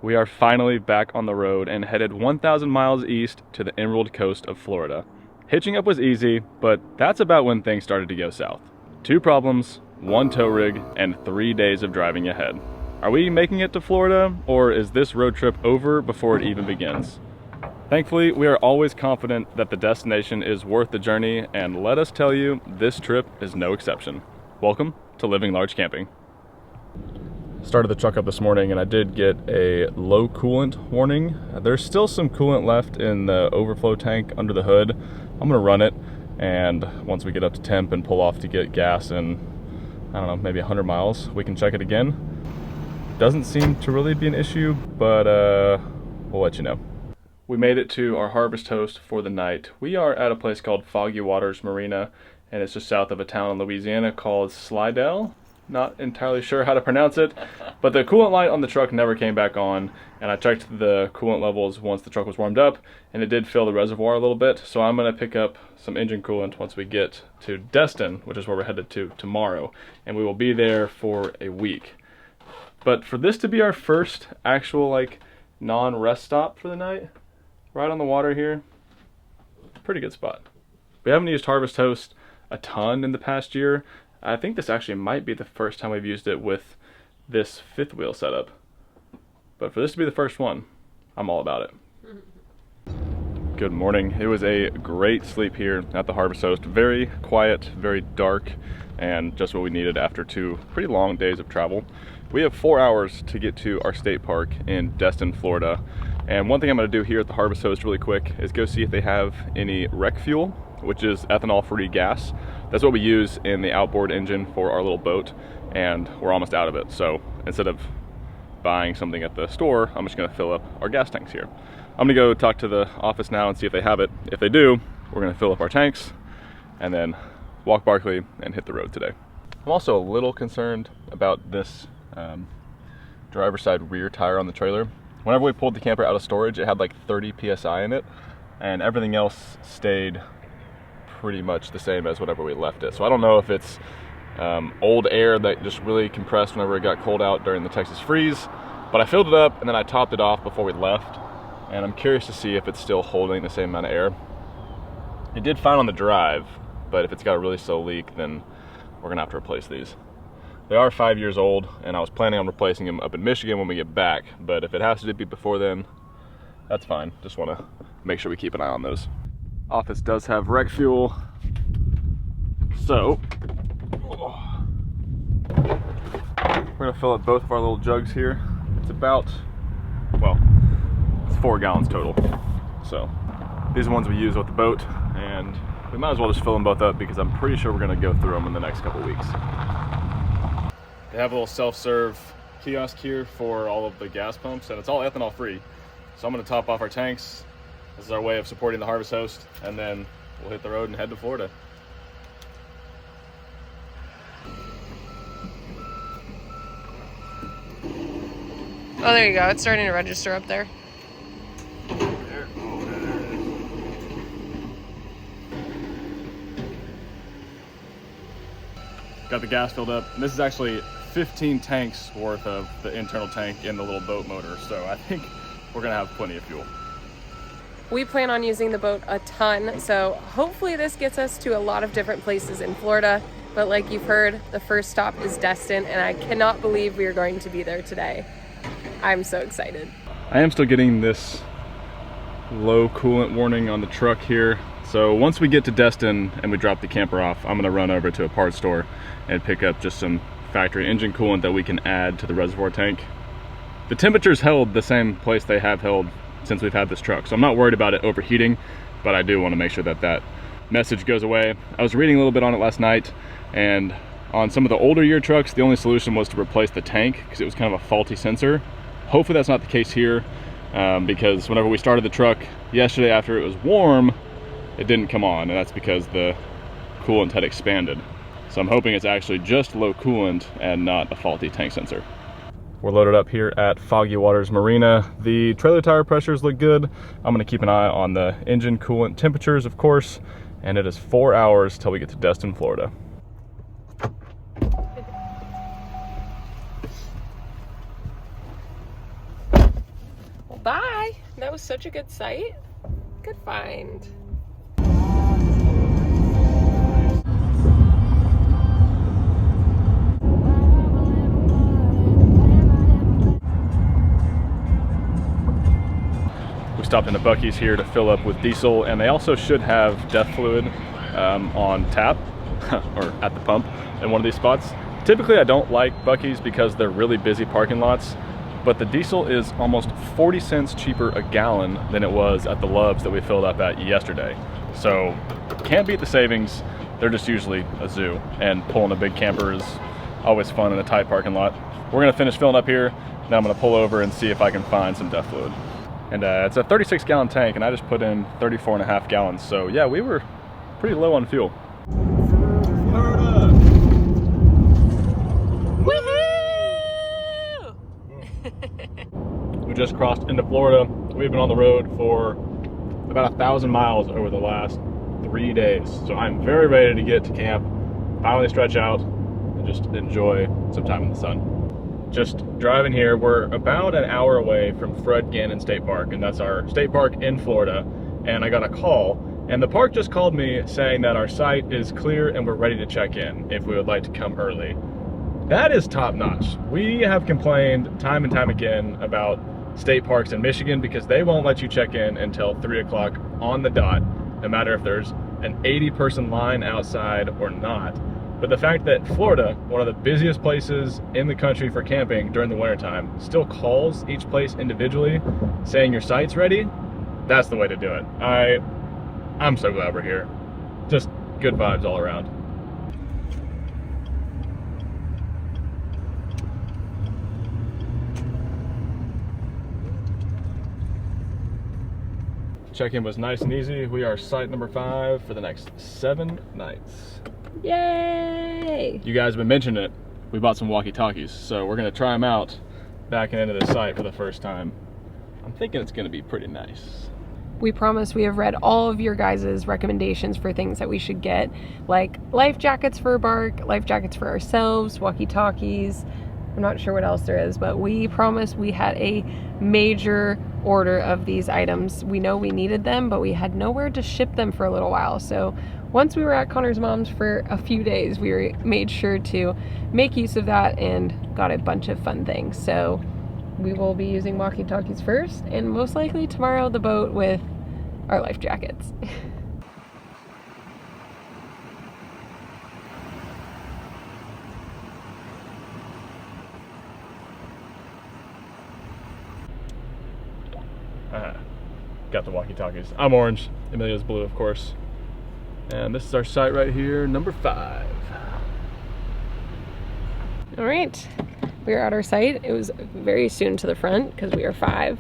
We are finally back on the road and headed 1,000 miles east to the Emerald Coast of Florida. Hitching up was easy, but that's about when things started to go south. 2 problems, 1 tow rig, and 3 days of driving ahead. Are we making it to Florida, or is this road trip over before it even begins? Thankfully, we are always confident that the destination is worth the journey, and let us tell you, this trip is no exception. Welcome to Living Large Camping. Started the truck up this morning and I did get a low coolant warning. There's still some coolant left in the overflow tank under the hood. I'm gonna run it, and once we get up to temp and pull off to get gas in, I don't know, maybe 100 miles, we can check it again. Doesn't seem to really be an issue, but we'll let you know. We made it to our harvest host for the night. We are at a place called Foggy Waters Marina, and it's just south of a town in Louisiana called Slidell. Not entirely sure how to pronounce it, but the coolant light on the truck never came back on, and I checked the coolant levels once the truck was warmed up, and it did fill the reservoir a little bit, so I'm going to pick up some engine coolant once we get to Destin, which is where we're headed to tomorrow, and we will be there for a week. But for this to be our first actual non-rest stop for the night, right on the water here, pretty good spot. We haven't used Harvest Host a ton in the past year. I think this actually might be the first time we've used it with this 5th wheel setup. But for this to be the first one, I'm all about it. Good morning. It was a great sleep here at the Harvest Host. Very quiet, very dark, and just what we needed after 2 pretty long days of travel. We have 4 hours to get to our state park in Destin, Florida. And one thing I'm going to do here at the Harvest Host really quick is go see if they have any rec fuel, which is ethanol-free gas. That's what we use in the outboard engine for our little boat, and we're almost out of it. So instead of buying something at the store, I'm just going to fill up our gas tanks here. I'm going to go talk to the office now and see if they have it. If they do, we're going to fill up our tanks and then walk Barkley and hit the road today. I'm also a little concerned about this driver's side rear tire on the trailer. Whenever we pulled the camper out of storage, it had like 30 PSI in it, and everything else stayed pretty much the same as whenever we left it. So I don't know if it's old air that just really compressed whenever it got cold out during the Texas freeze, but I filled it up and then I topped it off before we left, and I'm curious to see if it's still holding the same amount of air. It did fine on the drive, but if it's got a really slow leak, then we're gonna have to replace these. They are 5 years old, and I was planning on replacing them up in Michigan when we get back, but if it has to be before then, that's fine. Just want to make sure we keep an eye on those. Office does have rec fuel, so we're gonna fill up both of our little jugs here. It's about, well, it's 4 gallons total. So these are the ones we use with the boat, and we might as well just fill them both up because I'm pretty sure we're gonna go through them in the next couple weeks. They have a little self-serve kiosk here for all of the gas pumps, and it's all ethanol free. So I'm gonna top off our tanks. This is our way of supporting the Harvest Host, and then we'll hit the road and head to Florida. Oh, there you go. It's starting to register up there. Got the gas filled up, and this is actually 15 tanks worth of the internal tank in the little boat motor, so I think we're gonna have plenty of fuel. We plan on using the boat a ton, so hopefully this gets us to a lot of different places in Florida. But like you've heard, the first stop is Destin, and I cannot believe we are going to be there today. I'm so excited. I am still getting this low coolant warning on the truck here. So once we get to Destin and we drop the camper off, I'm gonna run over to a parts store and pick up just some factory engine coolant that we can add to the reservoir tank. The temperature's held the same place they have held since we've had this truck, so I'm not worried about it overheating, but I do want to make sure that that message goes away. I was reading a little bit on it last night, and on some of the older year trucks, the only solution was to replace the tank because it was kind of a faulty sensor. Hopefully that's not the case here, because whenever we started the truck yesterday after it was warm, it didn't come on, and that's because the coolant had expanded. So I'm hoping it's actually just low coolant and not a faulty tank sensor. We're loaded up here at Foggy Waters Marina. The trailer tire pressures look good. I'm gonna keep an eye on the engine coolant temperatures, of course, and it is 4 hours till we get to Destin, Florida. Bye. That was such a good sight. Good find. We stopped into Buc-ee's here to fill up with diesel, and they also should have death fluid on tap or at the pump in one of these spots. Typically I don't like Buc-ee's because they're really busy parking lots, but the diesel is almost 40 cents cheaper a gallon than it was at the Love's that we filled up at yesterday. So can't beat the savings. They're just usually a zoo, and pulling a big camper is always fun in a tight parking lot. We're gonna finish filling up here, then I'm gonna pull over and see if I can find some death fluid. And it's a 36 gallon tank, and I just put in 34.5 gallons. So yeah, we were pretty low on fuel. We just crossed into Florida. We've been on the road for about 1,000 miles over the last 3 days. So I'm very ready to get to camp, finally stretch out, and just enjoy some time in the sun. Just driving here, we're about an hour away from Fred Gannon State Park, and that's our state park in Florida. And I got a call, and the park just called me saying that our site is clear and we're ready to check in if we would like to come early. That is top notch. We have complained time and time again about state parks in Michigan because they won't let you check in until 3 o'clock on the dot, no matter if there's an 80-person line outside or not. But the fact that Florida, one of the busiest places in the country for camping during the wintertime, still calls each place individually saying your site's ready, that's the way to do it. I'm so glad we're here. Just good vibes all around. Check-in was nice and easy. We are site number 5 for the next 7 nights. Yay! You guys have been mentioning it. We bought some walkie-talkies, so we're gonna try them out backing into this site for the first time. I'm thinking it's gonna be pretty nice. We promise we have read all of your guys' recommendations for things that we should get, like life jackets for a bark, life jackets for ourselves, walkie-talkies. I'm not sure what else there is, but we promise we had a major order of these items. We know we needed them, but we had nowhere to ship them for a little while. So once we were at Connor's mom's for a few days, we made sure to make use of that and got a bunch of fun things. So we will be using walkie-talkies first, and most likely tomorrow the boat with our life jackets. Got the walkie-talkies. I'm orange, Amelia's blue, of course. And this is our site right here, number 5. All right, we are at our site. It was very soon to the front because we are 5.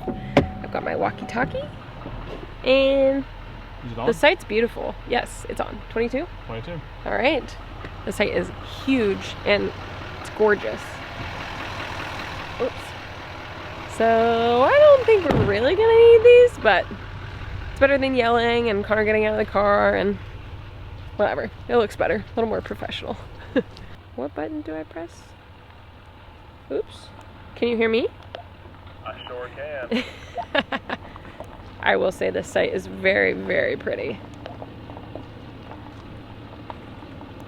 I've got my walkie-talkie, and Is it on? the site's beautiful. Yes, it's on. 22? 22. All right. The site is huge and it's gorgeous. Oops. So I don't think we're really gonna need these, but it's better than yelling and Connor getting out of the car and whatever. It looks better, a little more professional. What button do I press? Oops. Can you hear me? I sure can. I will say this site is very, very pretty.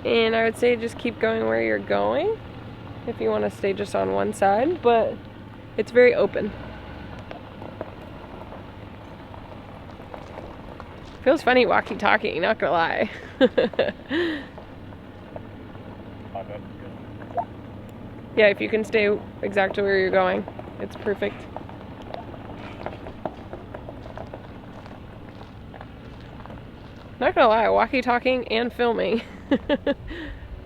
And I would say just keep going where you're going if you want to stay just on one side, but it's very open. Feels funny walkie-talkie, not gonna lie. Yeah, if you can stay exactly where you're going, it's perfect. Not gonna lie, walkie-talking and filming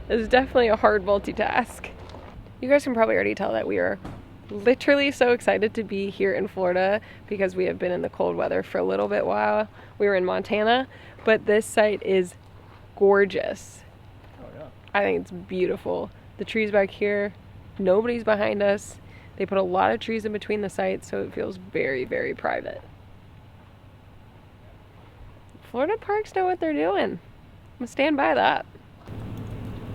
is definitely a hard multitask. You guys can probably already tell that we are literally so excited to be here in Florida because we have been in the cold weather for a little bit while. We were in Montana, but this site is gorgeous. Oh yeah. I think it's beautiful. The trees back here, nobody's behind us. They put a lot of trees in between the sites, so it feels very, very private. Florida parks know what they're doing. I'm gonna stand by that. Do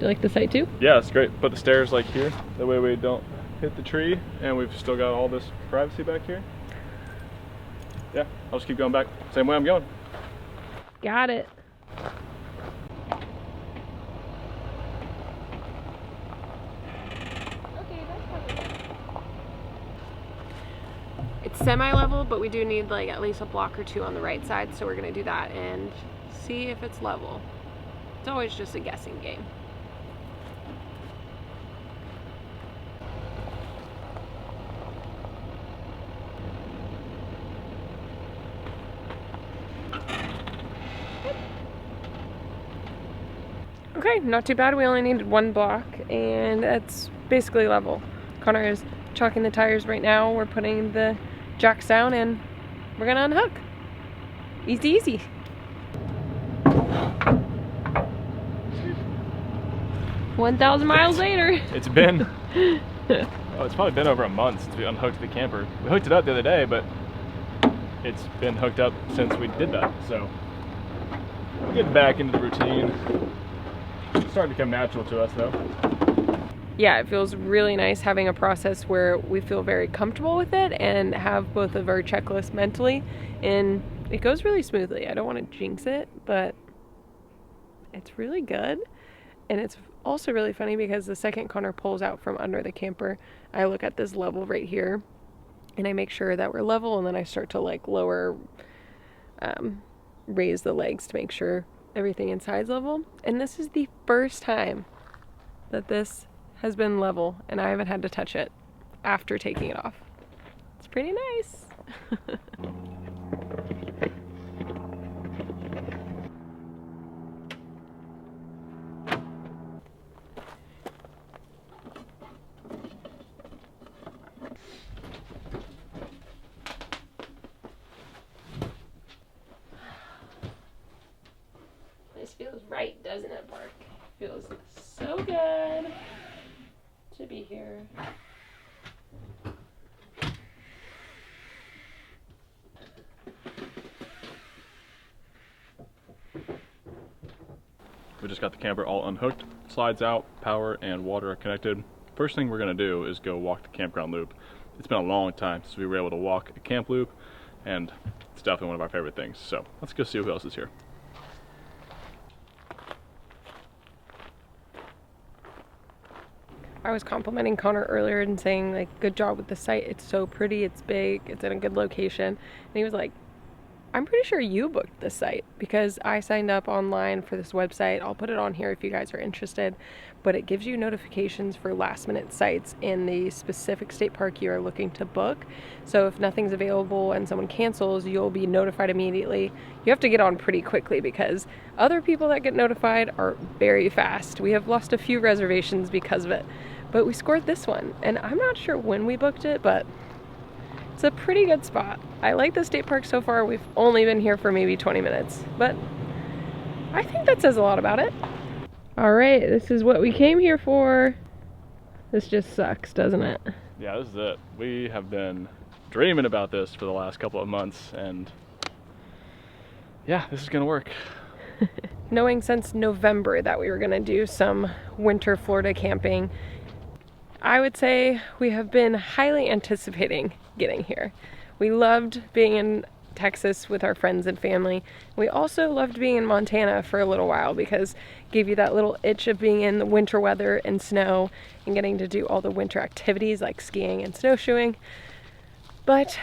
you like the site too? Yeah, it's great. Put the stairs like here. That way we don't hit the tree, and we've still got all this privacy back here. Yeah, I'll just keep going back. Same way I'm going. Got it. It's semi-level, but we do need like at least a block or two on the right side, so we're gonna do that and see if it's level. It's always just a guessing game. Okay, not too bad. We only needed one block, and it's basically level. Connor is chalking the tires right now. We're putting the jacks down, and we're gonna unhook. Easy, easy. 1,000 miles later. It's been, oh, it's probably been over a month since we unhooked the camper. We hooked it up the other day, but it's been hooked up since we did that. So we're getting back into the routine. It's starting to become natural to us though. Yeah, it feels really nice having a process where we feel very comfortable with it and have both of our checklists mentally, and it goes really smoothly. I don't want to jinx it, but it's really good. And it's also really funny because the second Connor pulls out from under the camper, I look at this level right here and I make sure that we're level, and then I start to like lower, raise the legs to make sure everything inside's level. And this is the first time that this has been level and I haven't had to touch it after taking it off. It's pretty nice. This feels right, doesn't it, Mark? Feels so good to be here. We just got the camper all unhooked, slides out, power and water are connected. First thing we're gonna do is go walk the campground loop. It's been a long time since we were able to walk a camp loop, and it's definitely one of our favorite things. So let's go see who else is here. I was complimenting Connor earlier and saying like, good job with the site. It's so pretty, it's big, it's in a good location. And he was like, I'm pretty sure you booked this site because I signed up online for this website. I'll put it on here if you guys are interested, but it gives you notifications for last minute sites in the specific state park you are looking to book. So if nothing's available and someone cancels, you'll be notified immediately. You have to get on pretty quickly because other people that get notified are very fast. We have lost a few reservations because of it, but we scored this one, and I'm not sure when we booked it, but it's a pretty good spot. I like the state park so far. We've only been here for maybe 20 minutes, but I think that says a lot about it. All right, this is what we came here for. This just sucks, doesn't it? Yeah, this is it. We have been dreaming about this for the last couple of months, and yeah, this is gonna work. Knowing since November that we were gonna do some winter Florida camping, I would say we have been highly anticipating getting here. We loved being in Texas with our friends and family. We also loved being in Montana for a little while because it gave you that little itch of being in the winter weather and snow and getting to do all the winter activities like skiing and snowshoeing. But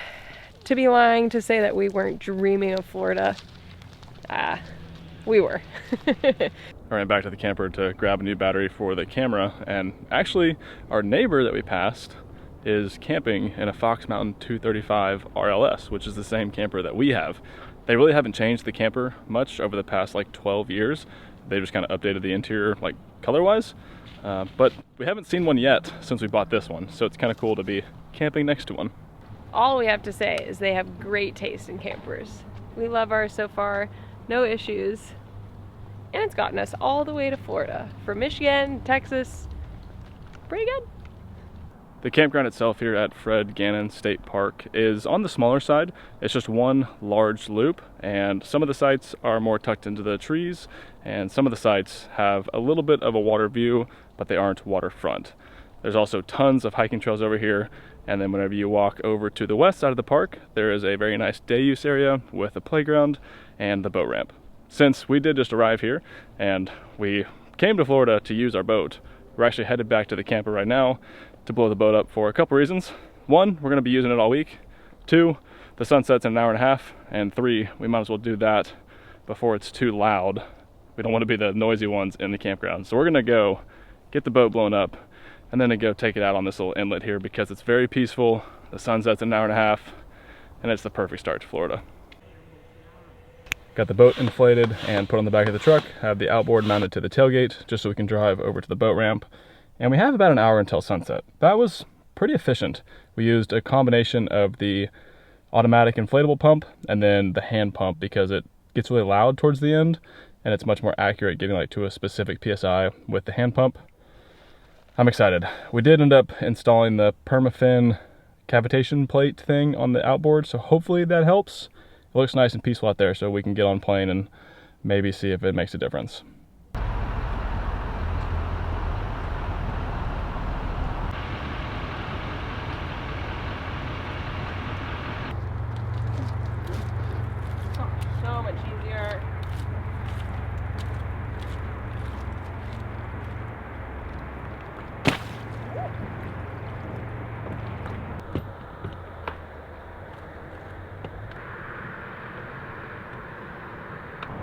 to be lying to say that we weren't dreaming of Florida, we were. I ran back to the camper to grab a new battery for the camera, and actually our neighbor that we passed is camping in a Fox Mountain 235 RLS, which is the same camper that we have. They really haven't changed the camper much over the past like 12 years. They just kind of updated the interior like color-wise, but we haven't seen one yet since we bought this one, so it's kind of cool to be camping next to one. All we have to say is they have great taste in campers. We love ours so far, no issues. And it's gotten us all the way to Florida. From Michigan, Texas, pretty good. The campground itself here at Fred Gannon State Park is on the smaller side. It's just one large loop, and some of the sites are more tucked into the trees, and some of the sites have a little bit of a water view, but they aren't waterfront. There's also tons of hiking trails over here, And then whenever you walk over to the west side of the park, there is a very nice day use area with a playground and the boat ramp. Since we did just arrive here and we came to Florida to use our boat, we're actually headed back to the camper right now to blow the boat up for a couple reasons. One, we're gonna be using it all week. Two, the sunset's in an hour and a half. And three, we might as well do that before it's too loud. We don't want to be the noisy ones in the campground. So we're gonna go get the boat blown up and then go take it out on this little inlet here because it's very peaceful. The sunset's in an hour and a half and it's the perfect start to Florida. Got the boat inflated and put on the back of the truck, have the outboard mounted to the tailgate just so we can drive over to the boat ramp. And we have about an hour until sunset. That was pretty efficient. We used a combination of the automatic inflatable pump and then the hand pump because it gets really loud towards the end and it's much more accurate getting like to a specific PSI with the hand pump. I'm excited. We did end up installing the permafin cavitation plate thing on the outboard, so hopefully that helps. It looks nice and peaceful out there, so we can get on plane and maybe see if it makes a difference. Oh, so much easier.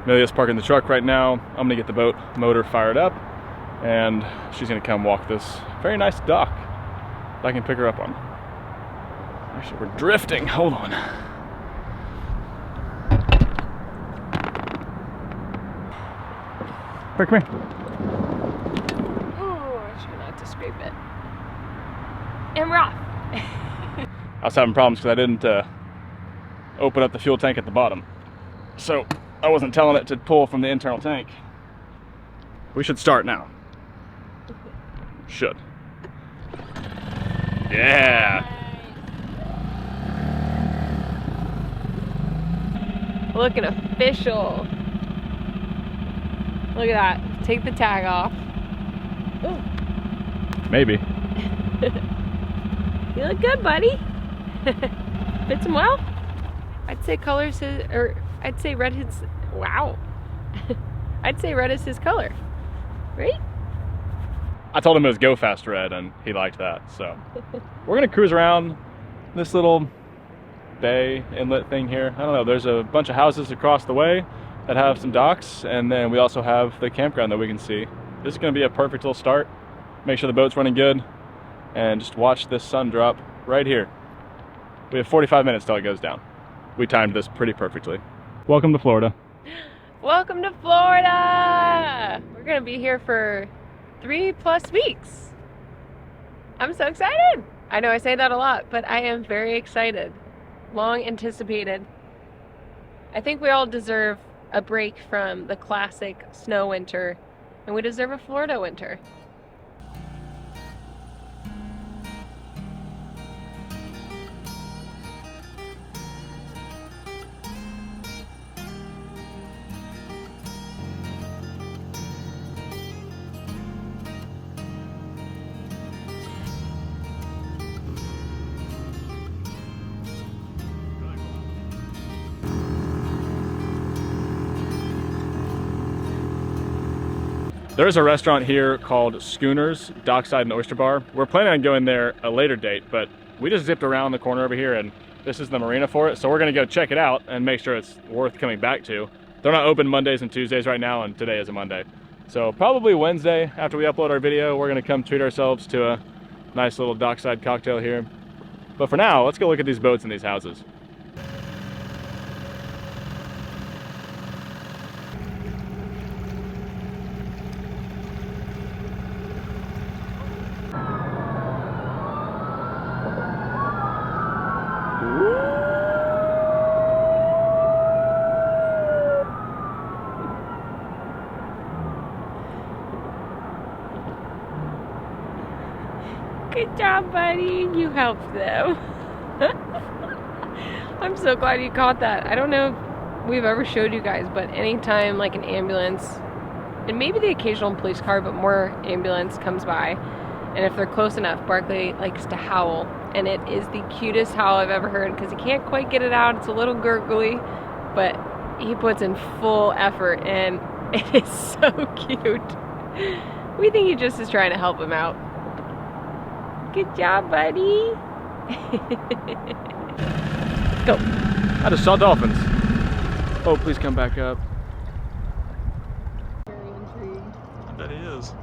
Amelia's parking the truck right now. I'm gonna get the boat motor fired up and she's gonna come walk this very nice dock that I can pick her up on. Actually, we're drifting, hold on. Come here. Oh, I should not to scrape it. And we're off. I was having problems because I didn't open up the fuel tank at the bottom. So I wasn't telling it to pull from the internal tank. We should start now. Should. Yeah. Looking official. Look at that. Take the tag off. Ooh. Maybe. You look good, buddy. Fits him well. I'd say colors his, or I'd say red his, wow. I'd say red is his color, right? I told him it was Go Fast Red and he liked that, so. We're gonna cruise around this little bay inlet thing here. I don't know, there's a bunch of houses across the way that have some docks, and then we also have the campground that we can see. This is gonna be a perfect little start. Make sure the boat's running good and just watch this sun drop right here. We have 45 minutes till it goes down. We timed this pretty perfectly. Welcome to Florida. Welcome to Florida! We're gonna be here for 3+ weeks. I'm so excited! I know I say that a lot, but I am very excited. Long anticipated. I think we all deserve a break from the classic snow winter, and we deserve a Florida winter. There's a restaurant here called Schooners, Dockside and Oyster Bar. We're planning on going there a later date, but we just zipped around the corner over here and this is the marina for it. So we're gonna go check it out and make sure it's worth coming back to. They're not open Mondays and Tuesdays right now, and today is a Monday. So probably Wednesday after we upload our video, we're gonna come treat ourselves to a nice little dockside cocktail here. But for now, let's go look at these boats and these houses. Good job, buddy. You helped them. I'm so glad you caught that. I don't know if we've ever showed you guys, but anytime like an ambulance, and maybe the occasional police car, but more ambulance comes by, and if they're close enough, Barkley likes to howl and it is the cutest howl I've ever heard because he can't quite get it out. It's a little gurgly, but he puts in full effort and it is so cute. We think he just is trying to help him out. Good job, buddy. Go. I just saw dolphins. Oh, please come back up. Very intrigued. I bet he is.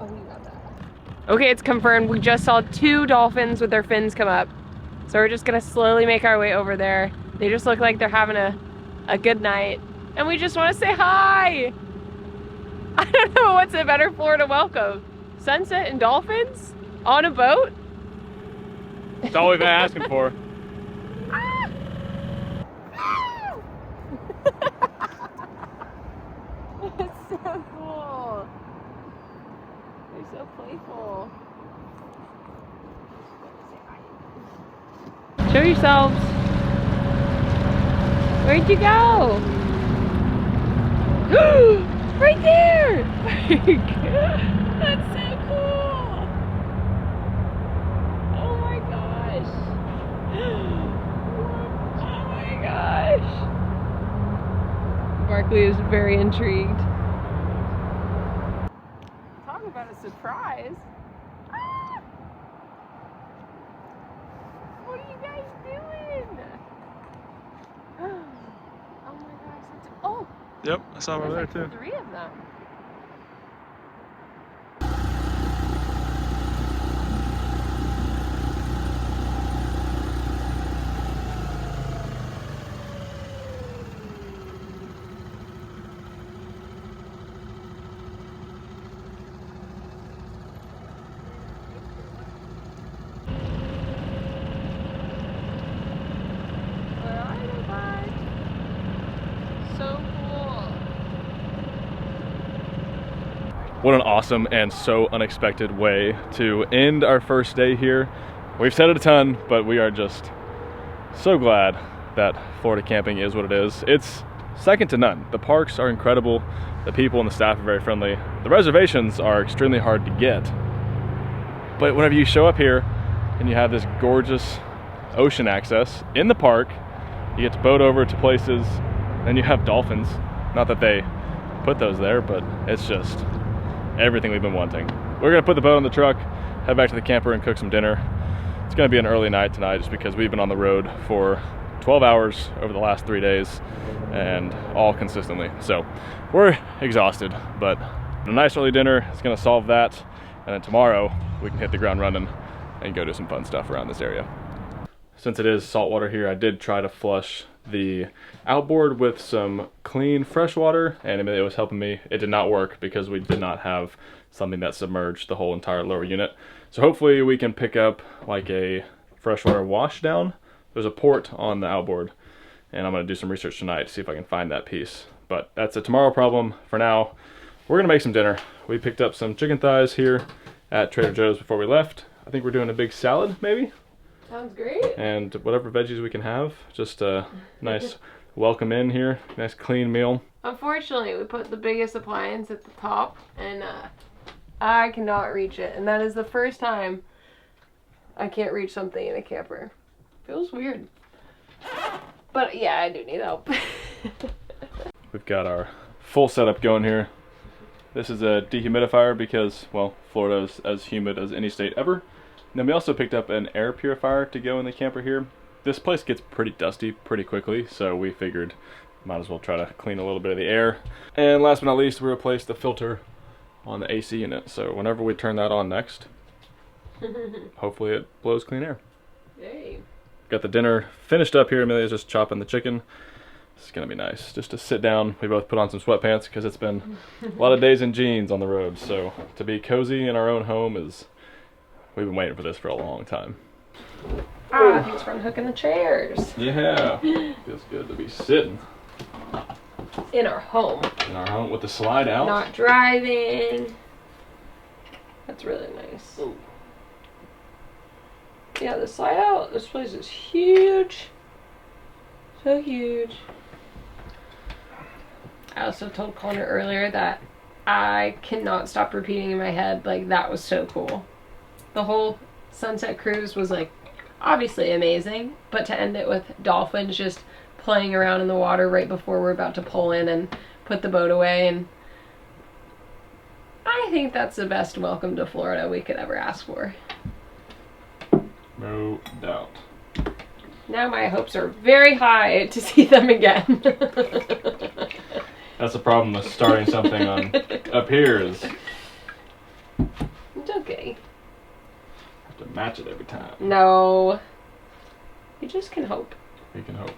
Oh, you got that. Okay, it's confirmed. We just saw 2 dolphins with their fins come up. So we're just gonna slowly make our way over there. They just look like they're having a good night. And we just wanna say hi! I don't know what's a better Florida welcome. Sunset and dolphins? On a boat? That's all we've been asking for. Ah! It's so cool. They're so playful. Show yourselves. Where'd you go? Right there! That's so cool! Oh my gosh! Oh my gosh! Barkley is very intrigued. Talk about a surprise! Ah! What are you guys doing? Oh my gosh! Oh! Yep, I saw him over there too. 3 of them. Where are they, bud? So cool. What an awesome and so unexpected way to end our first day here. We've said it a ton, but we are just so glad that Florida camping is what it is. It's second to none. The parks are incredible. The people and the staff are very friendly. The reservations are extremely hard to get. But whenever you show up here and you have this gorgeous ocean access in the park, you get to boat over to places, and you have dolphins. Not that they put those there, but it's just everything we've been wanting. We're gonna put the boat on the truck, head back to the camper and cook some dinner. It's gonna be an early night tonight just because we've been on the road for 12 hours over the last 3 days and all consistently. So we're exhausted, but a nice early dinner is gonna solve that. And then tomorrow we can hit the ground running and go do some fun stuff around this area. Since it is saltwater here, I did try to flush the outboard with some clean fresh water, and Amelia was helping me. It did not work because we did not have something that submerged the whole entire lower unit. So hopefully we can pick up like a freshwater wash down. There's a port on the outboard, and I'm gonna do some research tonight to see if I can find that piece. But that's a tomorrow problem. For now, we're gonna make some dinner. We picked up some chicken thighs here at Trader Joe's before we left. I think we're doing a big salad, maybe? Sounds great. And whatever veggies we can have. Just a nice welcome in here. Nice clean meal. Unfortunately, we put the biggest appliance at the top, and I cannot reach it. And that is the first time I can't reach something in a camper. Feels weird. But yeah, I do need help. We've got our full setup going here. This is a dehumidifier because, well, Florida is as humid as any state ever. And then we also picked up an air purifier to go in the camper here. This place gets pretty dusty pretty quickly, so we figured might as well try to clean a little bit of the air. And last but not least, we replaced the filter on the AC unit. So whenever we turn that on next, hopefully it blows clean air. Yay. Got the dinner finished up here. Amelia's just chopping the chicken. It's gonna be nice just to sit down. We both put on some sweatpants because it's been a lot of days in jeans on the road. So to be cozy in our own home is, we've been waiting for this for a long time. Ah, thanks for unhooking the chairs. Yeah, feels good to be sitting In our home. in our home with the slide out. Not driving. That's really nice. Ooh. Yeah, the slide out. This place is huge. So huge. I also told Connor earlier that I cannot stop repeating in my head, like, that was so cool. The whole sunset cruise was, like, obviously amazing, but to end it with dolphins just playing around in the water right before we're about to pull in and put the boat away, and I think that's the best welcome to Florida we could ever ask for. No doubt. Now my hopes are very high to see them again. That's the problem with starting something on up here is It's okay. have to match it every time. No. You just can hope. We can hope.